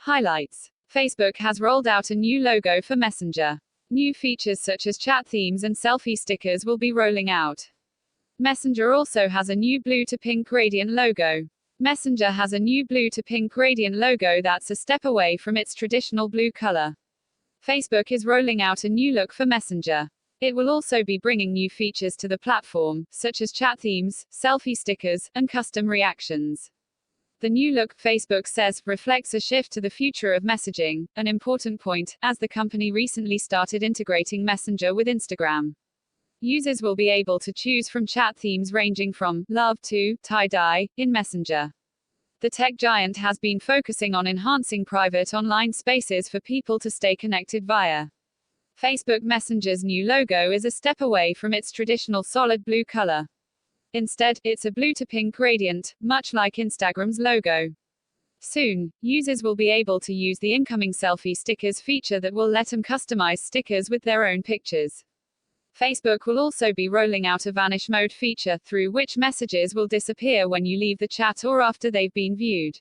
Highlights. Facebook has rolled out a new logo for Messenger. New features such as chat themes and selfie stickers will be rolling out. Messenger also has a new blue to pink gradient logo. Messenger has a new blue to pink gradient logo that's a step away from its traditional blue color. Facebook is rolling out a new look for Messenger. It will also be bringing new features to the platform, such as chat themes, selfie stickers, and custom reactions. The new look, Facebook says, reflects a shift to the future of messaging, an important point, as the company recently started integrating Messenger with Instagram. Users will be able to choose from chat themes ranging from love to tie-dye in Messenger. The tech giant has been focusing on enhancing private online spaces for people to stay connected via. Facebook Messenger's new logo is a step away from its traditional solid blue color. Instead, it's a blue to pink gradient, much like Instagram's logo. Soon, users will be able to use the incoming selfie stickers feature that will let them customize stickers with their own pictures. Facebook will also be rolling out a vanish mode feature, through which messages will disappear when you leave the chat or after they've been viewed.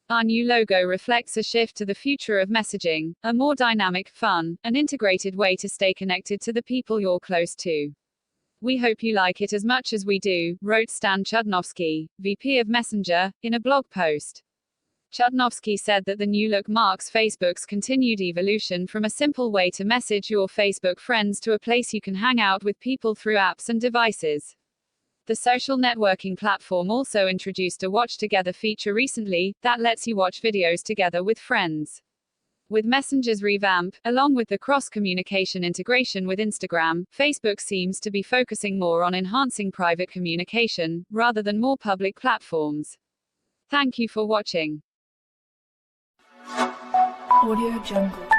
Our new logo reflects a shift to the future of messaging, a more dynamic, fun, and integrated way to stay connected to the people you're close to. We hope you like it as much as we do, wrote Stan Chudnovsky, VP of Messenger, in a blog post. Chudnovsky said that the new look marks Facebook's continued evolution from a simple way to message your Facebook friends to a place you can hang out with people through apps and devices. The social networking platform also introduced a Watch Together feature recently, that lets you watch videos together with friends. With Messenger's revamp, along with the cross-communication integration with Instagram, Facebook seems to be focusing more on enhancing private communication, rather than more public platforms. Thank you for watching. Audio Jungle.